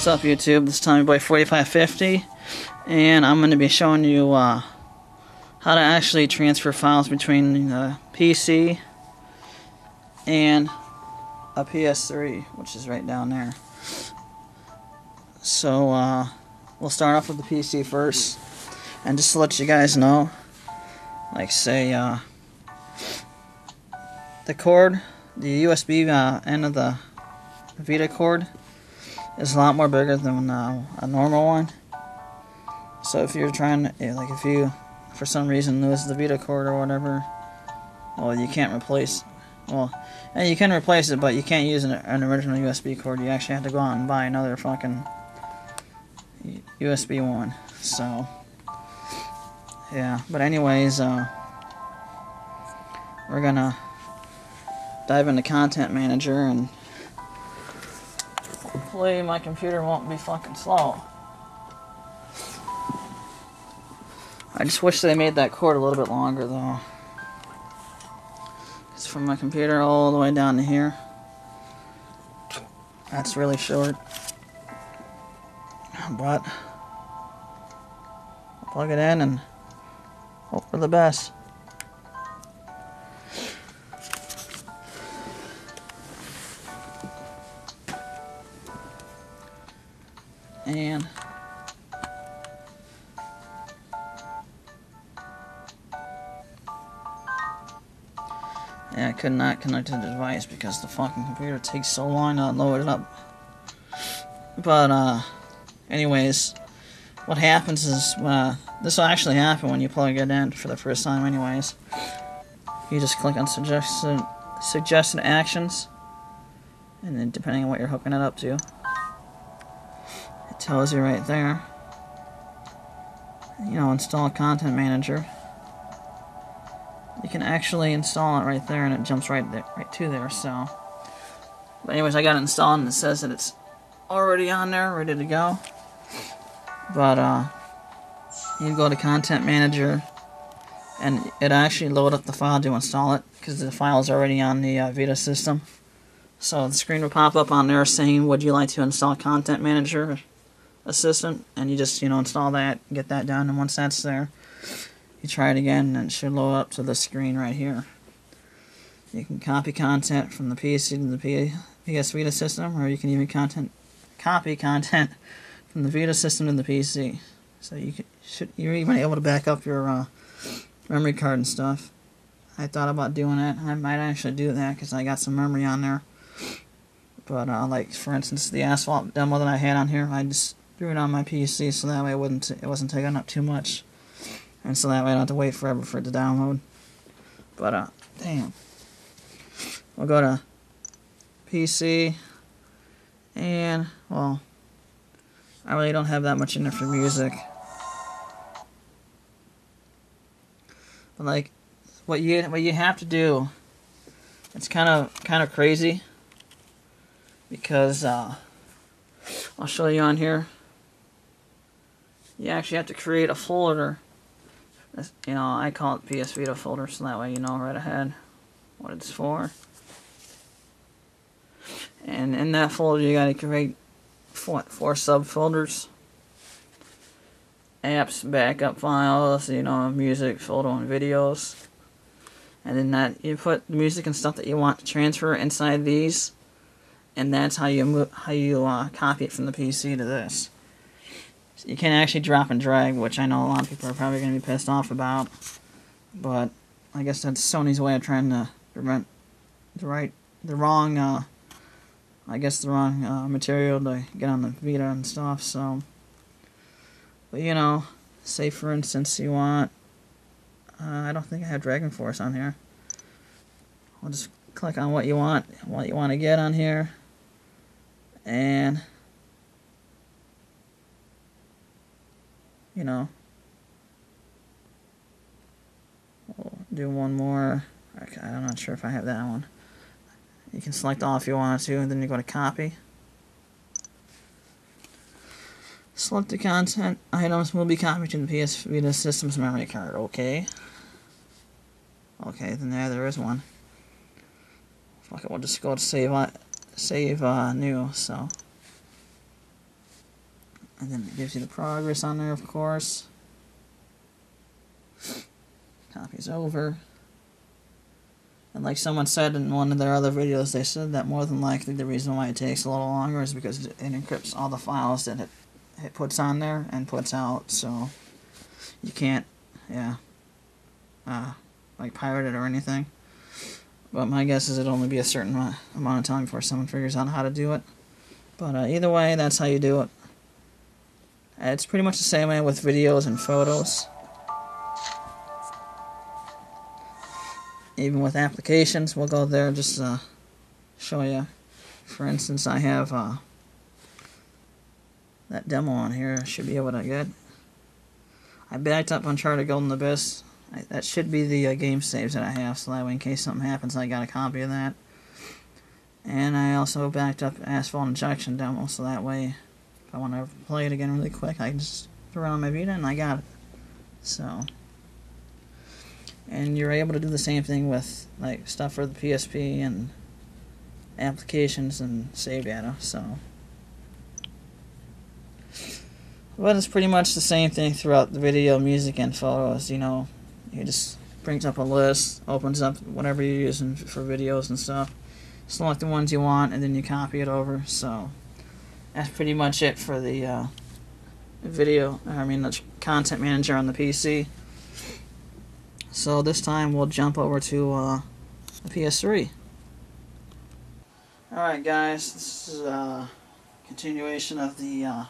up, YouTube? This time by 4550, and I'm going to be showing you how to actually transfer files between the PC and a PS3, which is right down there. So we'll start off with the PC first, and just to let you guys know, like say the cord, the USB end of the Vita cord is a lot more bigger than a normal one. So if you're trying to, like if you for some reason lose the Vita cord or whatever, well, you can't replace, well, and you can replace it, but you can't use an original USB cord. You actually have to go out and buy another fucking USB one. So yeah, but anyways, we're gonna dive into Content Manager, and hopefully my computer won't be fucking slow. I just wish they made that cord a little bit longer though. It's from my computer all the way down to here. That's really short. But I'll plug it in and hope for the best. And yeah, I could not connect to the device because the fucking computer takes so long to load it up. But anyways, what happens is this will actually happen when you plug it in for the first time. Anyways, you just click on suggested actions, and then depending on what you're hooking it up to, it tells you right there, you know, install Content Manager. You can actually install it right there, and it jumps right to there. So, but anyways, I got it installed, and it says that it's already on there, ready to go. But you go to Content Manager, and it actually load up the file to install it because the file is already on the Vita system. So the screen will pop up on there saying, "Would you like to install Content Manager Assistant?" And you just, you know, install that, get that done, and once that's there, you try it again, and it should load up to the screen right here. You can copy content from the PC to the PS Vita system, or you can even copy content from the Vita system to the PC. So you're even able to back up your memory card and stuff. I thought about doing that. I might actually do that because I got some memory on there. But like for instance, the Asphalt demo that I had on here, I just threw it on my PC so that way it wasn't taking up too much. And so that way I don't have to wait forever for it to download. But, damn. We'll go to PC. And, well, I really don't have that much in there for music. But, like, what you have to do, it's kind of crazy. Because, I'll show you on here. You actually have to create a folder. You know, I call it PS Vita folder, so that way you know right ahead what it's for. And in that folder, you gotta create four subfolders: apps, backup files, you know, music, photo, and videos. And then that you put the music and stuff that you want to transfer inside these, and that's how you copy it from the PC to this. You can actually drop and drag, which I know a lot of people are probably going to be pissed off about. But I guess that's Sony's way of trying to prevent the wrong material to get on the Vita and stuff. So, but you know, say for instance you want, I don't think I have Dragon Force on here. I'll just click on what you want to get on here, and you know, we'll do one more. Okay, I'm not sure if I have that one. You can select all if you want to, and then you go to copy. Select the content items will be copied to the PS Vita system's memory card. Okay. Okay, then there is one. Fuck it, we'll just go to save new. So And then it gives you the progress on there, of course. Copy's over. And like someone said in one of their other videos, they said that more than likely the reason why it takes a little longer is because it encrypts all the files that it puts on there and puts out, so you can't, like pirate it or anything. But my guess is it'll only be a certain amount of time before someone figures out how to do it. But either way, that's how you do it. It's pretty much the same way with videos and photos. Even with applications, we'll go there just show you. For instance, I have that demo on here. I should be able to get. I backed up Uncharted Golden Abyss. That should be the game saves that I have, so that way in case something happens, I got a copy of that. And I also backed up Asphalt Injection demo, so that way, if I want to play it again really quick, I can just throw it on my Vita and I got it. So, and you're able to do the same thing with like stuff for the PSP and applications and save data. So, but it's pretty much the same thing throughout the video, music, and photos. You know, it just brings up a list, opens up whatever you're using for videos and stuff. Select the ones you want, and then you copy it over. So that's pretty much it for the the content manager on the PC. So this time we'll jump over to the PS3. Alright guys, this is a continuation of the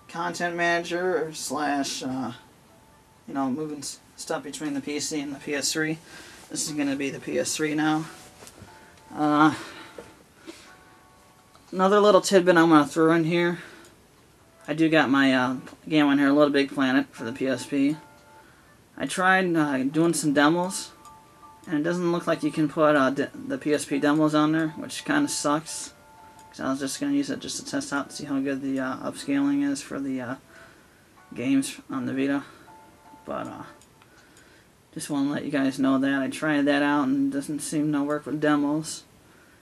content manager slash moving stuff between the PC and the PS3. This is going to be the PS3 now. Another little tidbit I'm going to throw in here. I do got my game on here, Little Big Planet, for the PSP. I tried doing some demos, and it doesn't look like you can put the PSP demos on there, which kind of sucks. Because I was just going to use it just to test out to see how good the upscaling is for the games on the Vita. But just want to let you guys know that I tried that out and it doesn't seem to work with demos,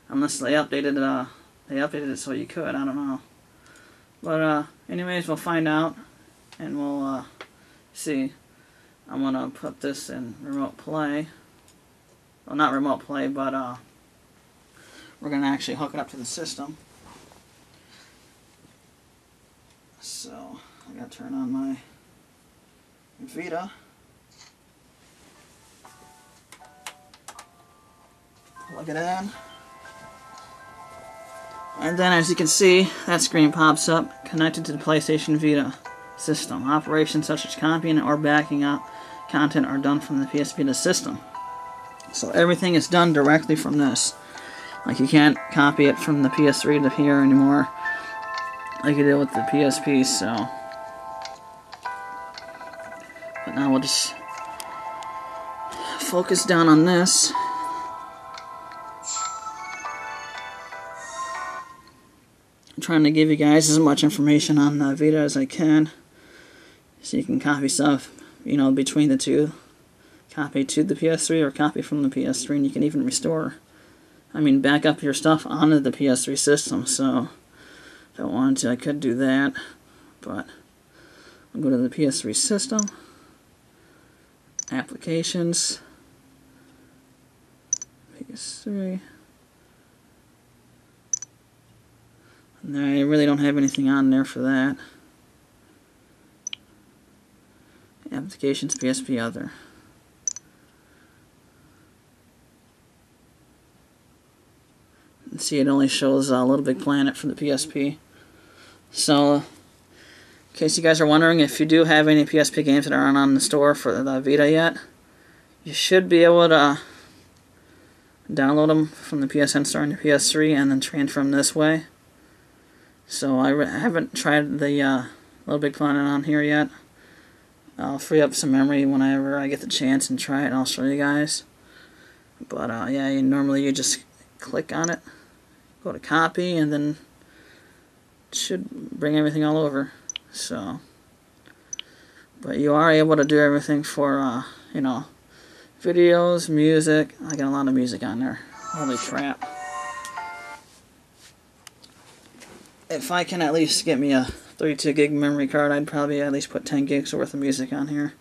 unless they updated it so you could. I don't know. But anyways, we'll find out and we'll see. I'm gonna put this in remote play. Well, not remote play, but we're gonna actually hook it up to the system. So I gotta turn on my Vita. Plug it in. And then, as you can see, that screen pops up, connected to the PlayStation Vita system. Operations such as copying or backing up content are done from the PS Vita system. So everything is done directly from this. Like, you can't copy it from the PS3 to here anymore, like you did with the PSP, so. But now we'll just focus down on this. I'm trying to give you guys as much information on Vita as I can, so you can copy stuff, between the two. Copy to the PS3 or copy from the PS3, and you can even back up your stuff onto the PS3 system. So, if I wanted to, I could do that, but I'll go to the PS3 system, applications, PS3. And I really don't have anything on there for that. Applications, PSP, other. And see, it only shows Little Big Planet for the PSP. So, in case you guys are wondering, if you do have any PSP games that aren't on the store for the Vita yet, you should be able to download them from the PSN store on your PS3 and then transfer them this way. So I haven't tried the Little Big Planet on here yet. I'll free up some memory whenever I get the chance and try it, and I'll show you guys. But yeah, normally you just click on it, go to copy, and then it should bring everything all over. So, but you are able to do everything for videos, music. I got a lot of music on there. Holy crap. If I can at least get me a 32 gig memory card, I'd probably at least put 10 gigs worth of music on here.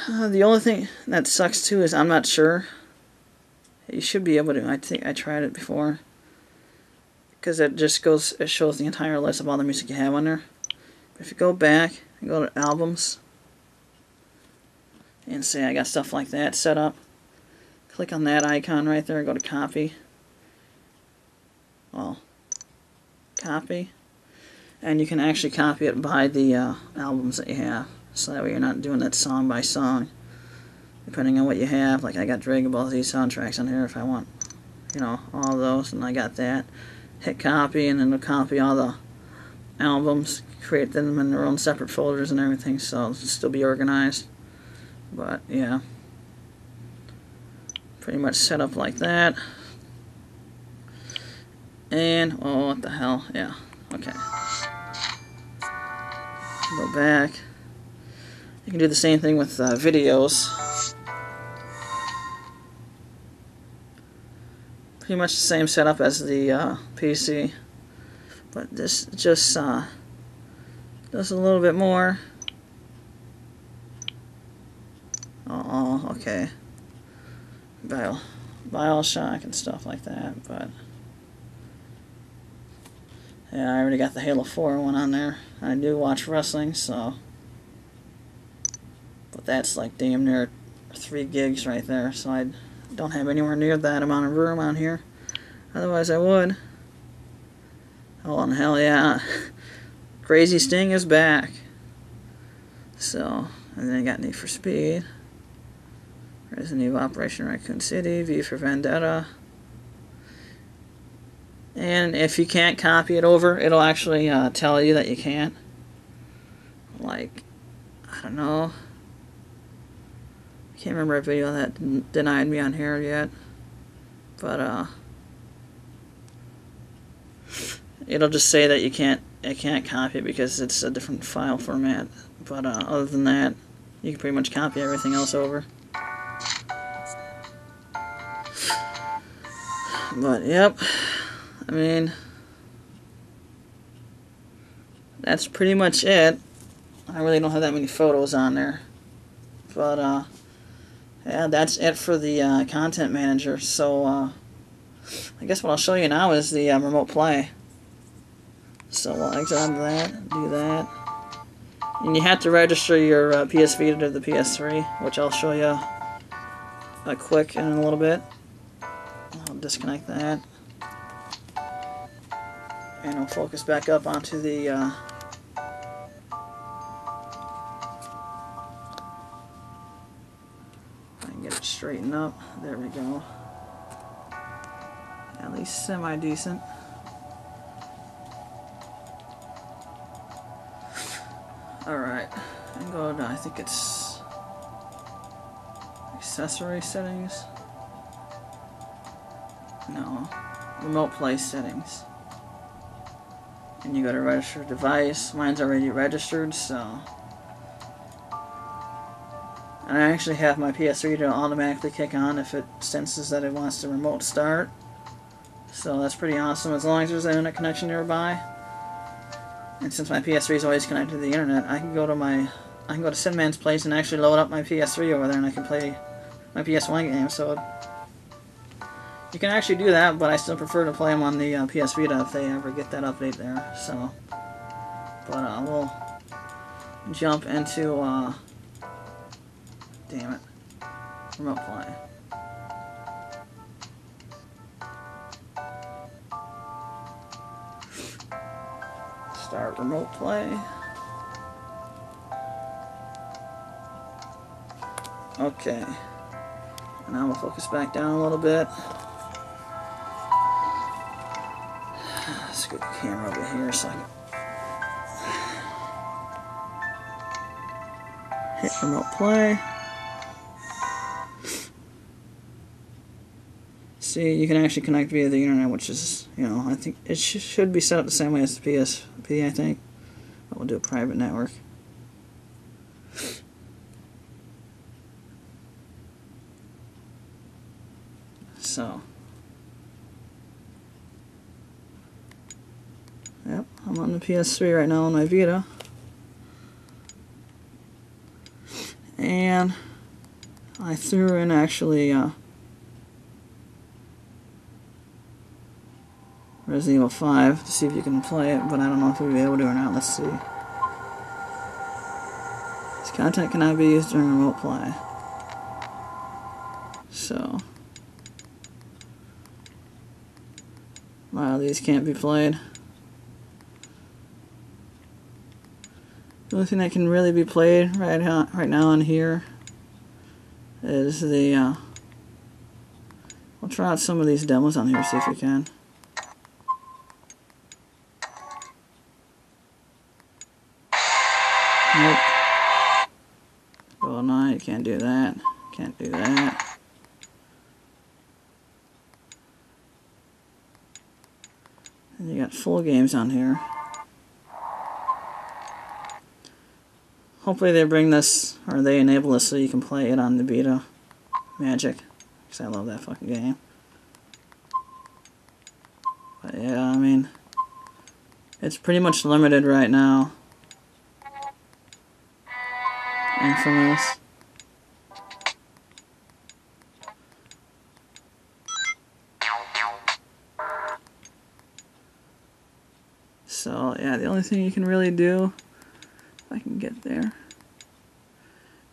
The only thing that sucks too is I'm not sure. You should be able to. I think I tried it before, because it shows the entire list of all the music you have on there. But if you go back and go to albums and say I got stuff like that set up, click on that icon right there, go to copy. Well, copy, and you can actually copy it by the albums that you have, so that way you're not doing that song by song, depending on what you have. Like I got Dragon Ball Z soundtracks on here if I want, you know, all those, and I got that. Hit copy, and then it'll copy all the albums, create them in their own separate folders and everything, so it'll still be organized. But yeah, pretty much set up like that. And, oh, what the hell, yeah, okay. Go back. You can do the same thing with videos. Pretty much the same setup as the PC, but this just does a little bit more. Oh, okay. Bioshock and stuff like that, but yeah, I already got the Halo 4 one on there. I do watch wrestling, so, but that's like damn near 3 gigs right there, so I don't have anywhere near that amount of room on here. Otherwise I would. Oh, and hell yeah. Crazy Sting is back. So, and then I got Need for Speed, Resident Evil Operation Raccoon City, V for Vendetta. And if you can't copy it over, it'll actually tell you that you can't. Like, I don't know. I can't remember a video that denied me on here yet. But, it'll just say that it can't copy it because it's a different file format. But, other than that, you can pretty much copy everything else over. But, yep. I mean, that's pretty much it. I really don't have that many photos on there. But, yeah, that's it for the content manager. So, I guess what I'll show you now is the remote play. So we'll exit out of that, do that. And you have to register your PS Vita to the PS3, which I'll show you quick in a little bit. I'll disconnect that. And I'll focus back up onto the I can get it straightened up. There we go. At least semi-decent. Alright. And go to, I think it's accessory settings. No. Remote play settings. And you go to register device. Mine's already registered, so. And I actually have my PS3 to automatically kick on if it senses that it wants to remote start. So that's pretty awesome, as long as there's an internet connection nearby. And since my PS3 is always connected to the internet, I can go to Sinman's place and actually load up my PS3 over there, and I can play my PS1 game. So you can actually do that, but I still prefer to play them on the PS Vita if they ever get that update there. So, but we'll jump into damn it, remote play. Start remote play. Okay. And now we'll focus back down a little bit. Scoot the camera over here so I can hit remote play. See, you can actually connect via the internet, which is, you know, I think it should be set up the same way as the PSP, I think. But we'll do a private network. So. I'm on the PS3 right now on my Vita. And I threw in actually Resident Evil 5 to see if you can play it, but I don't know if we'll be able to or not. Let's see. This content cannot be used during remote play. So, a lot of these can't be played. The only thing that can really be played right now on here is the, we'll try out some of these demos on here, see if we can. Nope. Oh no, you can't do that. Can't do that. And you got full games on here. Hopefully they bring this, or they enable this so you can play it on the Vita Magic, because I love that fucking game. But yeah, I mean, it's pretty much limited right now. Infamous. So yeah, the only thing you can really do, if I can get there,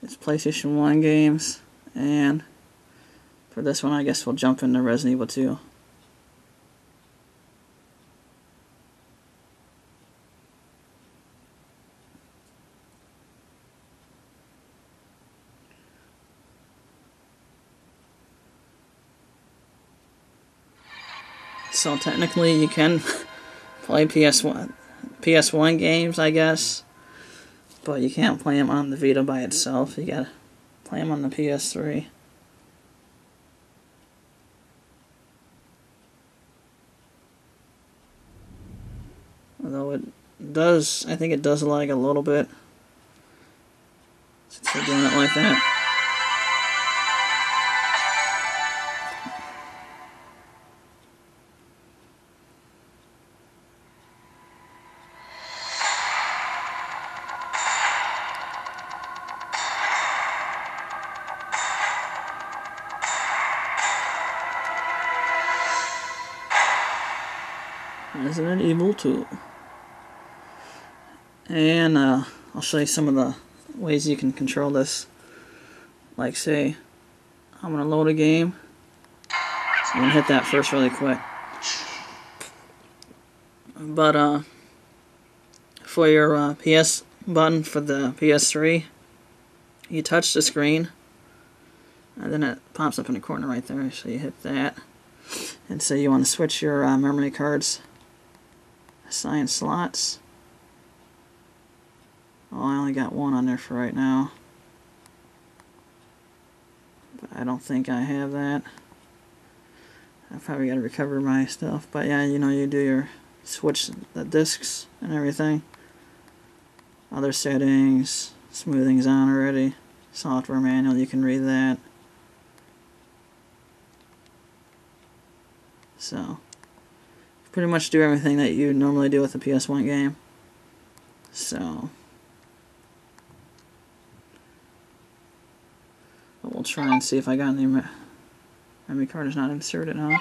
is PlayStation 1 games, and for this one I guess we'll jump into Resident Evil 2. So technically you can play PS1 games, I guess, but you can't play them on the Vita by itself. You gotta play them on the PS3. Although it does, I think it does lag a little bit since they're doing it like that. Resident Evil 2. And I'll show you some of the ways you can control this. Like, say, I'm going to load a game. I'm going to hit that first really quick. But for your PS button for the PS3, you touch the screen, and then it pops up in the corner right there, so you hit that. And say you want to switch your memory cards. Assign slots. Oh, I only got one on there for right now. But I don't think I have that. I probably got to recover my stuff. But yeah, you know, you do your switch the discs and everything. Other settings, smoothing's on already. Software manual, you can read that. So, pretty much do everything that you normally do with a PS1 game. So, but we'll try and see if I got any memory card is not inserted, huh?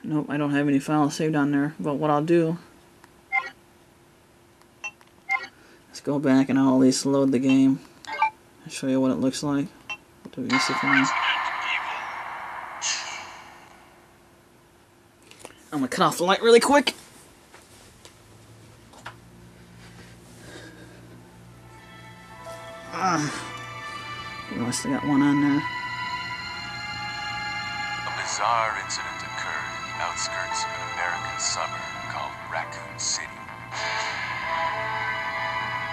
Nope, I don't have any files saved on there, but what I'll do, let's go back and I'll at least load the game and show you what it looks like. What do we see for now? I'm gonna cut off the light really quick. We must have got one on there. A bizarre incident occurred in the outskirts of an American suburb called Raccoon City.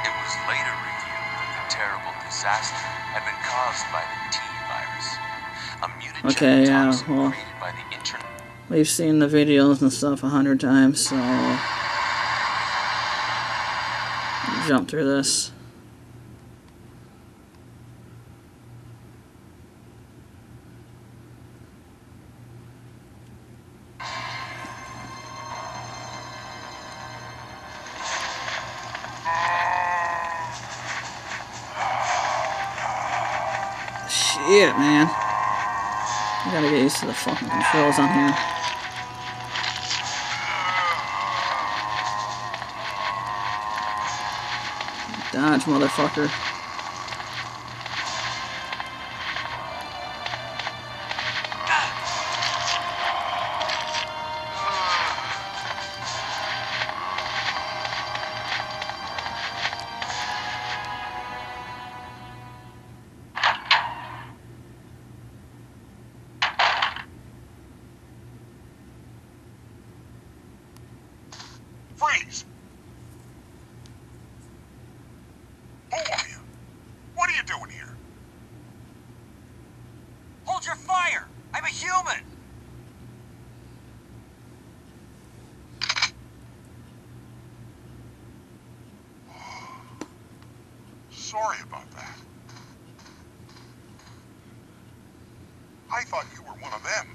It was later revealed that the terrible disaster had been caused by the T-virus, a mutagen toxin created by the internet. We've seen the videos and stuff 100 times, so jump through this. Shit, man. I gotta get used to the fucking controls on here. Dodge, motherfucker. Freeze! Who are you? What are you doing here? Hold your fire! I'm a human! Sorry about that. I thought you were one of them.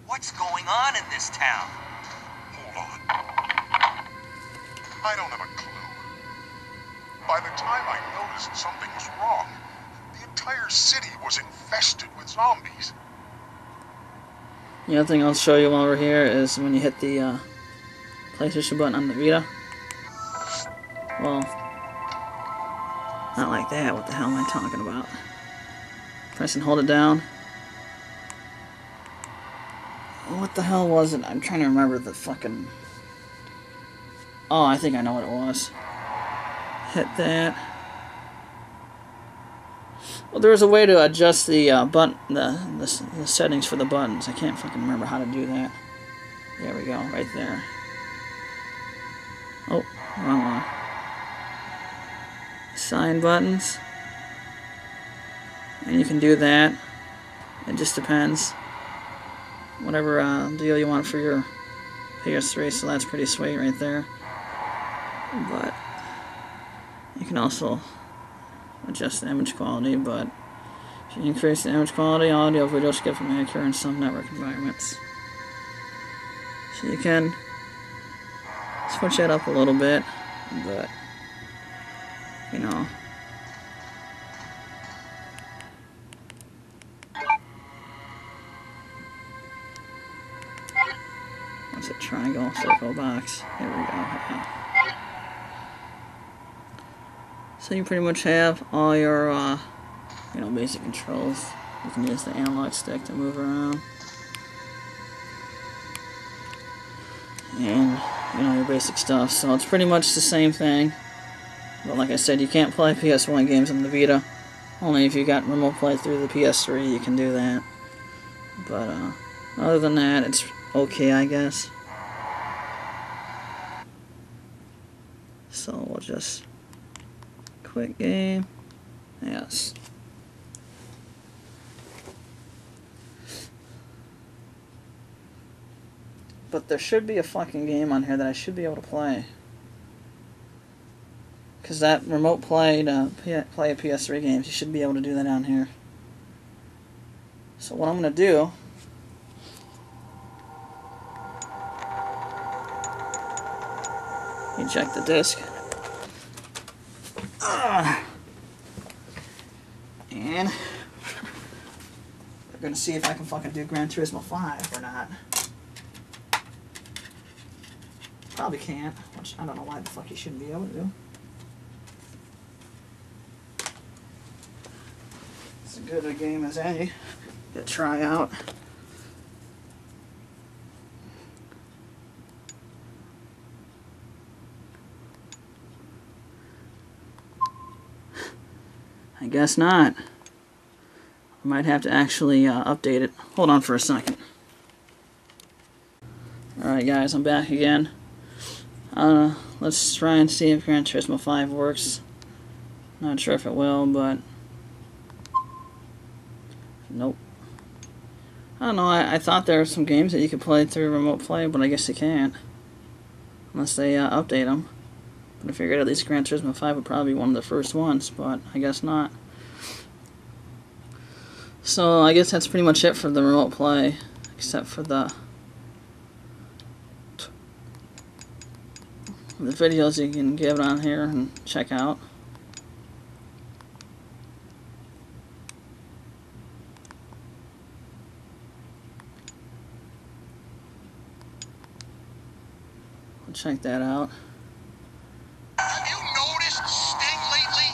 What's going on in this town? Hold on. I don't have a clue. By the time I noticed something was wrong, the entire city was infested with zombies. The other thing I'll show you while we're here is when you hit the PlayStation button on the Vita. Well, not like that. What the hell am I talking about? Press and hold it down. What the hell was it? I'm trying to remember the fucking... Oh, I think I know what it was. Hit that. Well, there was a way to adjust the the settings for the buttons. I can't fucking remember how to do that. There we go, right there. Oh, wrong one. Sign buttons. And you can do that. It just depends. Whatever deal you want for your PS3, so that's pretty sweet right there. But you can also adjust the image quality, but if you increase the image quality, audio, video skip from occur in some network environments. So you can switch that up a little bit, but you know. What's it? Triangle, circle, box. There we go. Yeah. So you pretty much have all your, you know, basic controls. You can use the analog stick to move around. And, you know, your basic stuff. So it's pretty much the same thing. But like I said, you can't play PS1 games on the Vita. Only if you got remote play through the PS3, you can do that. But, other than that, it's okay, I guess. So we'll just quit game. Yes. But there should be a fucking game on here that I should be able to play. Because that remote play to play PS3 games, you should be able to do that on here. So what I'm going to do... eject the disc. And we're gonna see if I can fucking do Gran Turismo 5 or not. Probably can't, which I don't know why the fuck you shouldn't be able to do. It's as good a game as any to try out. I guess not. I might have to actually update it. Hold on for a second. Alright guys, I'm back again. Let's try and see if Gran Turismo 5 works. Not sure if it will, but... Nope. I don't know, I thought there were some games that you could play through remote play, but I guess you can't. Unless they update them. But I figured at least Gran Turismo 5 would probably be one of the first ones, but I guess not. So I guess that's pretty much it for the remote play, except for the videos you can give on here and check out. Check that out. Have you noticed Sting lately?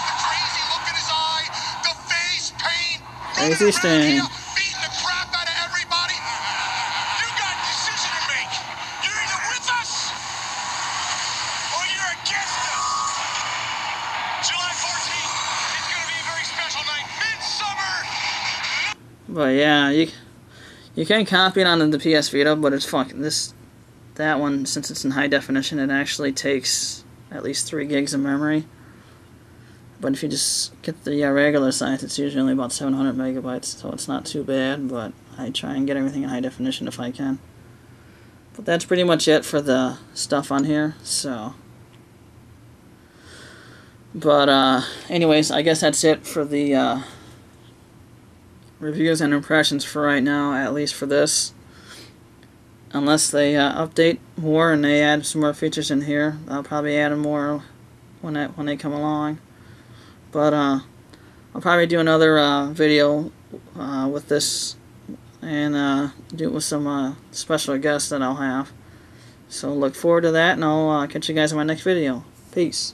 The crazy look in his eye, the face paint, Crazy Sting. beating the crap out of everybody. You got a decision to make. You're either with us or you're against us. July 14th is going to be a very special night. Midsummer. But yeah, you can copy it onto the PS Vita, but it's fucking that one, since it's in high definition, it actually takes at least 3 gigs of memory. But if you just get the regular size, it's usually only about 700 megabytes, so it's not too bad, but I try and get everything in high definition if I can. But that's pretty much it for the stuff on here, so. But anyways, I guess that's it for the reviews and impressions for right now, at least for this. Unless they update more and they add some more features in here, I'll probably add more when they come along. But I'll probably do another video with this and do it with some special guests that I'll have. So look forward to that, and I'll catch you guys in my next video. Peace.